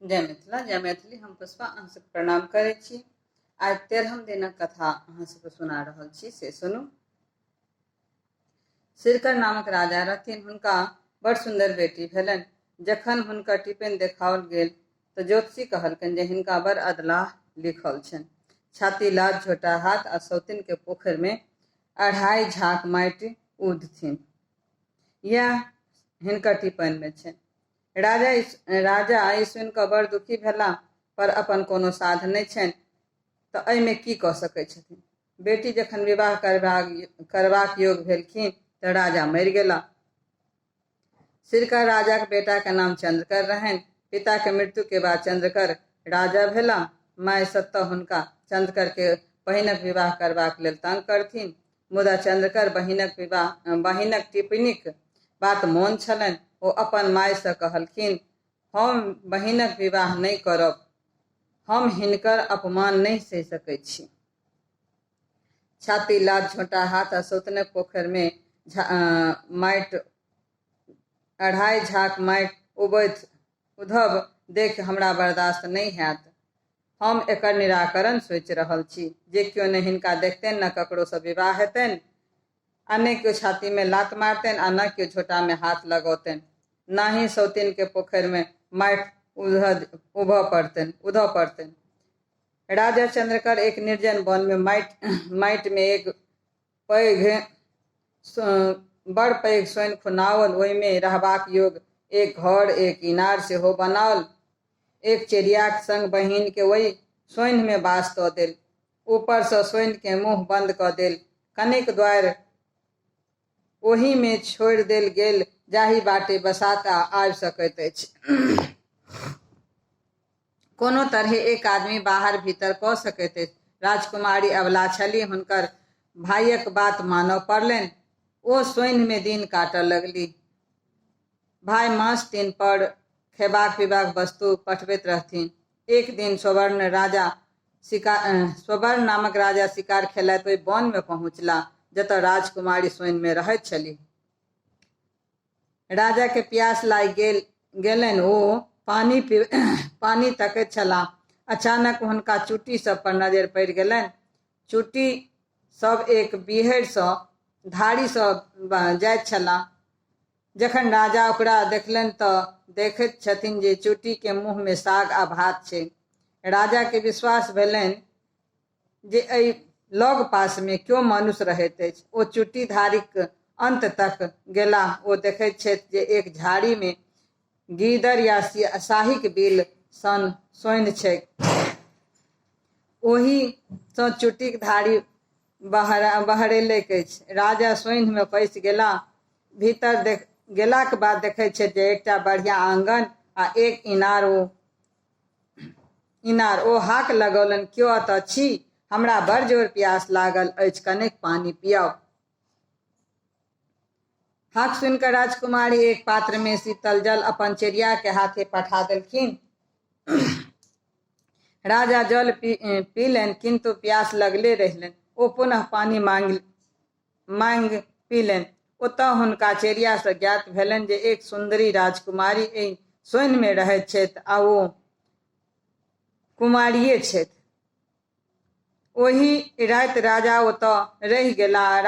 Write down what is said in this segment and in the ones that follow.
जय मिथिला जय मैथिली। हम पुष्पा अहाँ सबके प्रणाम करै छी। आज 13हम दिनक कथा अहाँ सबके सुना रहल छी, से सुनू। सिरकर नामक राजा रहथिन। हुनका बड़ सुंदर बेटी भेलनि। जखन हुनकर टिपैन देखाओल गेल तऽ ज्योतिषी कहलकनि जे हिनका बड़ अधलाह लिखल छनि। छाती लाज, छोटा हाथ आ सौतिन के पोखरि में 2.5 झाँक माटि उधथिन, यह हिनकर टिपैन में छनि। राजा ई सुनि कऽ बड़ दुखी भेलाह, पर अपन कोनो साध नहि छनि तऽ एहिमे की कऽ सकैत छथिन। बेटी जखन विवाह करबाक योग्य भेलखिन तऽ राजा मरि गेलाह। सिरकर राजाक बेटा के नाम चंद्रकर रहनि। पिता के मृत्यु के बाद चंद्रकर राजा भेलाह। माय सत्तऽ हुनका चंद्रकर के बहिनक विवाह करबाक लेल तंग करथिन, मुदा चंद्रकर बहिनक टिप्पणीक बात मोन छलनि। ओ अपन माय से कहलखिन, हम बहिनक विवाह नहीं करब, हम हिनकर अपमान नहीं सहि सकैत छी। छाती लाज, छोटा हाथ आ सौतनक पोखरि में माटि 2.5 झाँक माटि उधब देख हमरा बर्दाश्त नहीं हैत। हम एकर निराकरण सोचि रहल छी जे क्यों न हिनका देखतनि, न ककरो से विवाह हेतनि, आ न क्यों छाती में लात मारतनि, आ न क्यों झोटा में हाथ लगौतनि, ना ही सौतिन के पोखरि में माटि उधऽ पड़तनि। राजा चंद्रकर एक निर्जन वन में माटि में एक बड़ पैघ सोइन खुनाओल, ओहि में रहबाक योग्य एक घर, एक इनार सेहो बनाओल। एक चिड़ियाक संग बहिन के ओहि सोइन में बास दऽ देल। ऊपर से सोइन के मुँह बंद कऽ देल। कनेक द्वार ओहि में छोड़ि देल गेल, जाहि बाटे बसाता आबि सकैत अछि। कोनो तरहे एक आदमी बाहर भीतर कऽ सकैत अछि। राजकुमारी अबला छली, हुनकर भाइयक बात मानऽ पड़लनि। ओ सोइन में दिन काटऽ लगली। भाई मांस तीन पर खेबाक पीबाक वस्तु पठबैत रहथिन। एक दिन स्वर्ण नामक राजा शिकार खेलैत ओहि वन में पहुँचला जतऽ राजकुमारी सोइन में रहैत छली। राजा के प्यास लागि गेलनि। ओ पानी तकैत छलाह। अचानक हुनका चुट्टी सब पर नजर पड़ि गेलनि। चुट्टी सब एक बीहड़ि सँ धारी सँ जाइत छलाह। जखन राजा ओकरा देखलनि तऽ देखैत छथिन जे चुट्टी के मुँह में साग आ भात छै। राजा के विश्वास भेलनि जे एहि लग पास में क्यों मनुष्य रहैत अछि। ओ चुट्टी धारीक अंत तक गेलाह। ओ देखैत छथि जे एक झाड़ी में गीदड़ या शाहीक बिल सन सोइन छैक। ओहि सँ चुट्टीक धारी बहरेलैक अछि। राजा सोइन में फँसि गेलाह। भीतर गेलाक बाद देखैत छथि जे एकटा बढ़िया आंगन आ एक इनार। ओ हाक लगौलनि, क्यों अतऽ छी? हमरा बड़ जोर प्यास लागल अछि, कनेक पानी पियाओ। हाक सुनिकऽ राजकुमारी एक पात्र में शीतल जल अपन चिड़िया के हाथे पठा देलखिन। राजा जल पीलनि, किंतु प्यास लगले रहलनि। ओ पुनः पानी मांग पीलनि। ओतऽ हुनका चिड़िया से ज्ञात भेलनि जे एक सुंदरी राजकुमारी एहि सोइन में रहैत छथि, आ ओ कुमारिये छथि। ओहि राति राजा ओतऽ रहि गेलाह।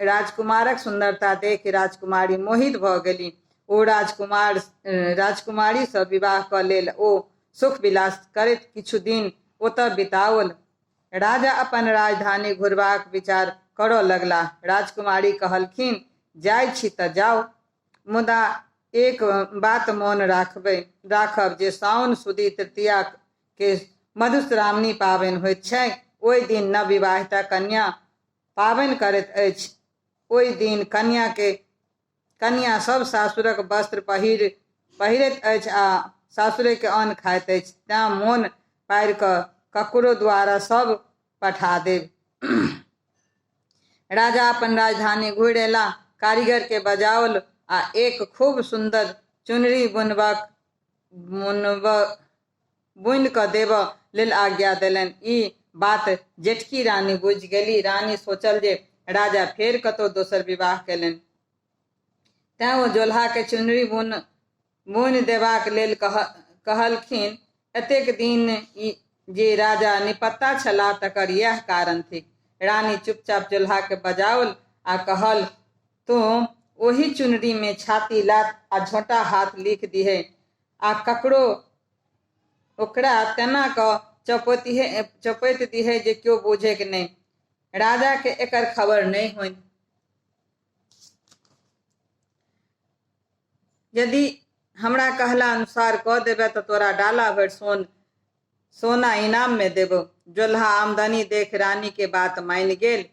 राजकुमारक सुंदरता देखि राजकुमारी मोहित भऽ गेली। ओ राजकुमारी सँ विवाह कऽ लेल ओ सुख विलास करैत किछु दिन ओतऽ बिताओल। राजा अपन राजधानी घुरबाक विचार करऽ लगलाह। राजकुमारी कहलखिन, जाइ छी तऽ जाउ, मुदा एक बात मोन राखब जे साउन सुदी तृतीया के मधुश्रावणी पाबनि होइत छै। ओहि दिन नवविवाहिता कन्या पाबनि करैत अछि। ओहि दिन कन्या सब सासुरक वस्त्र पहिरैत अछि आ सासुरे के अन्न खाइत अछि। तेँ मोन पारि कऽ ककरो द्वारा सब पठा देब। राजा अपन राजधानी घुरि अयलाह। कारीगर के बजाओल आ एक खूब सुंदर चुनरी बुनि कऽ देबऽ लेल आज्ञा देलनि। ई बात जेठकी रानी बुझि गेली। रानी सोचल जे राजा फेर कतौ दोसर विवाह केलनि, तेँ ओ जोल्हा के चुनरी बुनि देबाक लेल कहलखिन। एतेक दिन जे राजा निपत्ता छलाह तकर यह कारण थिक। रानी चुपचाप चूल्हा के बजाओल आ कहल, तो ओही चुनरी में छाती लात आ झोंटा हाथ लिख दिहे आ ककरो ओकरा तेना क चपैत दिहे जे क्यों बूझे के नहीं। राजा के एकर खबर नहीं होई। यदि हमरा कहला अनुसार कह देबे तो तोरा डाला भर सोना इनाम में देबो। जोल्हा आमदनी देख रानी के बात मान गेल।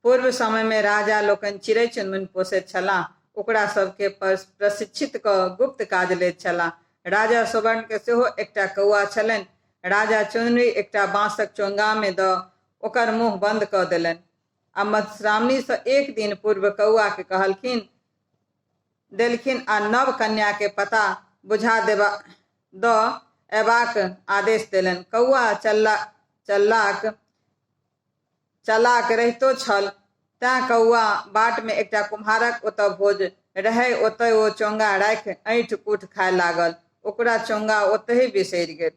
पूर्व समय में राजा लोकन चिड़ै चुनमुन पोसैत छलाह, ओकरा सबके प्रशिक्षित क गुप्त काज लैत छलाह। राजा सुवर्ण के सेहो एकटा कौआ छलनि। राजा चुनरी एकटा बाँसक चोंगा में द ओकर मुँह बंद क देलनि आ मधुश्रावणी से एक दिन पूर्व कौआ के देलखिन आ नव कन्या के पता बुझा एबाक आदेश देलनि। कौआ चलाक रहितो छल, तें कौआ बाट में एकटा कुम्हारक ओतऽ भोज रहै, ओतऽ ओ चोंगा राखि ऐंठ कूट खाय लागल। ओकरा चोंगा ओतहि बिसरि गेल।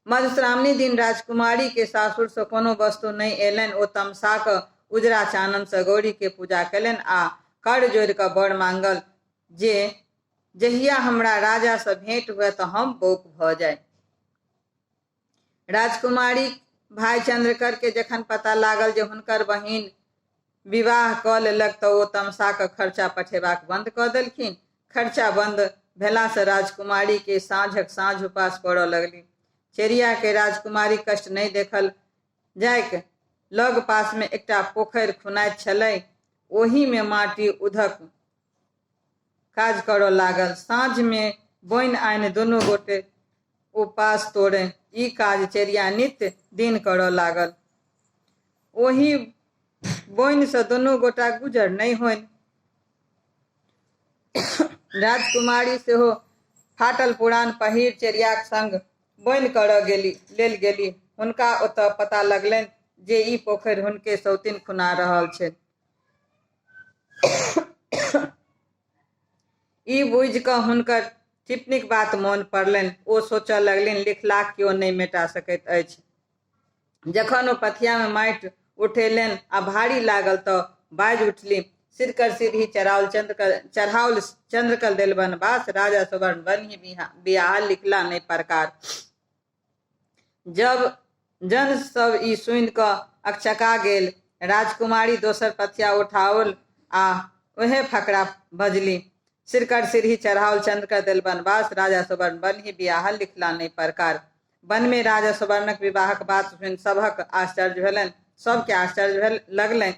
मधुश्रावणी दिन राजकुमारी के सासुर से कोनो वस्तु नहीं एलनि। ओ तमसाक उजरा चानन से गौरी के पूजा कयलनि आ कर जोड़ि क बर मांगल जे जहिया हमरा राजा से भेंट हुए तो हम बौक भ जाय। राजकुमारी भाई चंद्रकर के जखन पता लागल जे हुनकर बहिन विवाह क लेलक तो ओ तमसा क खर्चा पठेबाक बंद क देलखिन। खर्चा बंद भेला से राजकुमारी के साँझक साँझ उपास पड़ऽ लगली। चेरिया के राजकुमारी कष्ट नहीं देखल जायक लग पास में एकटा पोखरि खुनाइत छलै, ओही में माटी उधक काज करऽ लागल। साँझ में बोइन आनि दुनू गोटे उपास तोड़े। ई काज चेरिया नित्य दिन करऽ लागल। ओही बोइन से दुनू गोटा गुजर नहीं होइन। राजकुमारी सेहो फाटल पुरान पहिर चेरियाक संग बोइन करऽ लेल गेली। हुनका ओतऽ पता लगलनि जे ई पोखरि हुनके सौतीन खुना रहल छै। ई बुझि क हुनकर टिप्पणीक बात मोन पड़लनि। ओ सोचऽ लगलनि, लिखलाक क्यों नहीं मेटा सकैत अछि। जखन ओ पथिया में माटि उठेलनि आ भारी लागल तऽ बाजि उठली, सिरकर सिरही चढ़ाओल चंद्रकल देल बनबास, राजा सुवर्ण बन्ही बियाह लिखला नहीं प्रकार। जब जन सब ई सुनि क अकछका गेल। राजकुमारी दोसर पथिया उठाओल आ ओहे फकरा बजली, सिरकर सिरही चढ़ाओल चंद्रकल देल बनबास, राजा सुवर्ण बन्ही बियाह लिखला नहीं प्रकार। वन में राजा सुवर्णक विवाहक बात सुनि सबके आश्चर्य लगलनि।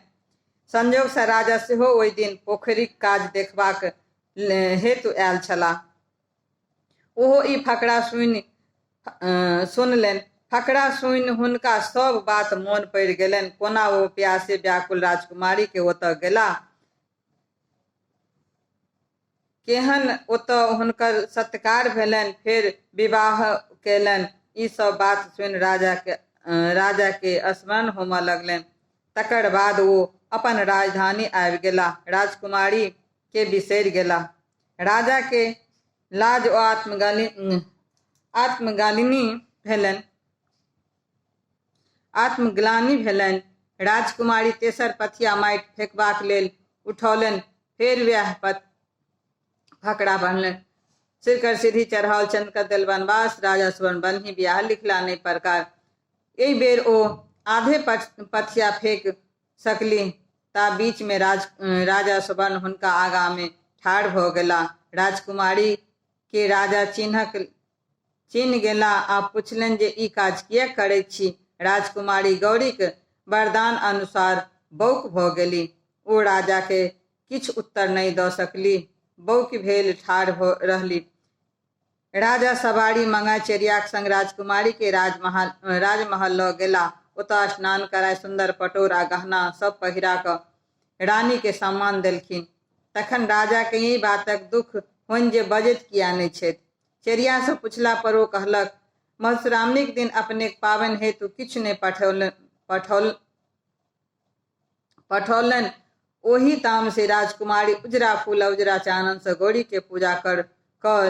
संजोग से राजा सेहो ओहि दिन पोखरिक काज देखबाक हेतु आयल छलाह। ओहो ई फकरा सुनलनि। फकरा सुनि हुनका सब बात मोन पड़ि गेलनि। कोना ओ प्यासे व्याकुल राजकुमारी के ओतऽ गेला, केहन ओतऽ हुनकर सत्कार भेलनि, फेर विवाह केलनि। ई सब बात सुनि राजा के स्मरण होमऽ लगलनि। तकर बाद ओ अपन राजधानी आबि गेला, राजकुमारी के बिसरि गेला। राजा के लाज ओ आत्मग्लानि भेलनि। राजकुमारी तेसर पथिया माटि फेकबाक लेल उठौलनि। फेर वएह फकरा बनलनि, सिरकर सीढ़ी चढ़ाओल चंद्रकल देल बनबास, राजा सुवर्ण बन्ही बियाह लिखला नहीं प्रकार। एहि बेर ओ आधे पथिया फेंक सकली ता बीच में राजा सुवर्ण हुनका आगा में ठाढ़ भ गेला। राजकुमारी के राजा चिन्ह गेला आ पुछलनि जे ई काज किया करैत छी। राजकुमारी गौरीक वरदान अनुसार बौक भ गेली। ओ राजा के किछु उत्तर नहीं द सकली, बौक भेल ठाढ़ रहली। राजा सवारी मंगा चेरियाक संग राजकुमारी के राजमहल ल गेला। ओतऽ स्नान कराय सुंदर पटोर आ गहना सब पहिरा क रानी के सम्मान देलखिन। तखन राजा के ई बातक दुख होनि जे बजैत किया नहीं छथि। चेरिया से पुछला पर ओ कहलक, मधुश्रावणीक दिन अपनेक पाबनि हेतु किछु नहीं पठौलनि। ओही ताम से राजकुमारी उजरा फूल उजरा चानन से गौरी के पूजा कर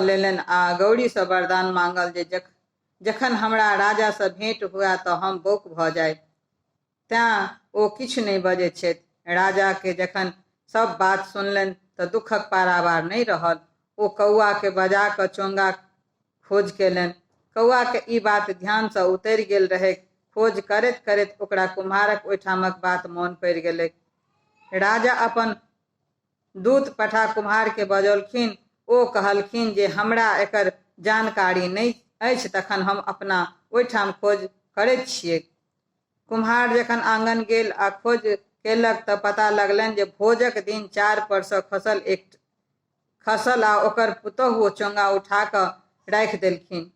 लेलन आ गौरी से वरदान मांगल जे जखन हमरा राजा से भेंट हुआ तो हम बोक भ जाय। त्या ओ किछु नहीं बजे छथि। राजा के जखन सब बात सुनलन तो दुखक पारावार नहीं रहल। ओ कौआ के बजा क चोंगा खोज केलन। कौआ के ई बात ध्यान से उतरि गेल रहे। खोज करैत करैत ओकरा कुम्हारक ओहिठामक बात मोन पड़ि गेलै। राजा अपन दूत पठा कुम्हार के बजौलखिन। ओ कहलखिन जे हमरा एकर जानकारी नहीं अछि, तखन हम अपना ओहिठाम खोज करैत छियै। कुम्हार जखन आंगन गेल आ खोज केलक तऽ पता लगलनि जे भोजक दिन चार पर से खसल आ ओकर पुतोहु चोंगा उठा कऽ राखि देलखिन।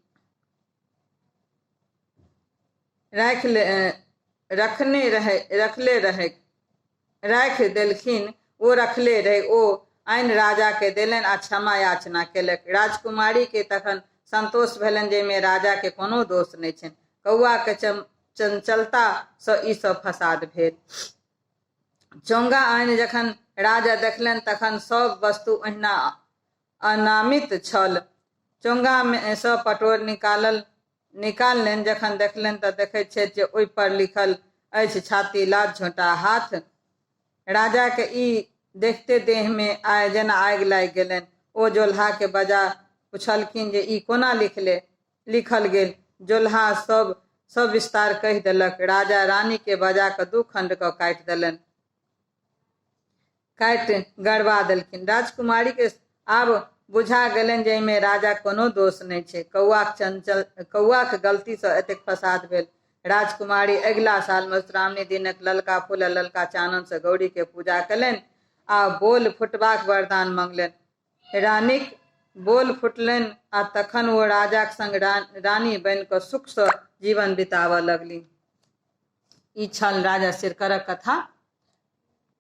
ओ रखले रहे। ओ आनि राजा के देलनि आ क्षमा याचना केलक। राजकुमारी के तखन संतोष भेलनि जे में राजा के कोनो दोष नहीं छनि। कौआ के चंचलता से ई सब फसाद भेल। चोंगा आनि जखन राजा देखलनि तखन सब वस्तु ओहिना अनामित छल। चोंगा में से पटोर निकाललनि। जखन देखलनि तऽ देखैत छथि जे ओहि पर लिखल अछि छाती लाज झोंटा हाथ। राजा के ई देखते देह में जेना आगि लागि गेलनि। ओ जोल्हा के बजा पुछलखिन जे ई कोना लिखल गेल। जोल्हा सब विस्तार कहि देलक। राजा रानी के बजा के दू खंड क काटि गड़बा देलखिन। राजकुमारी के आब बुझा गेलनि जे में राजा कोनो दोष नहीं छै। कौआ के गलती से एतेक फसाद भेल। राजकुमारी अगिला साल मधुश्रावणी दिनक ललका फूल ललका चानन से गौरी के पूजा कयलनि आ बोल फुटबाक वरदान मंगलनि। रानीक बोल फुटलनि आ तखन ओ राजाक संग रानी बनि कऽ सुख से जीवन बिताबऽ लगली। ई छल राजा सिरकरक कथा।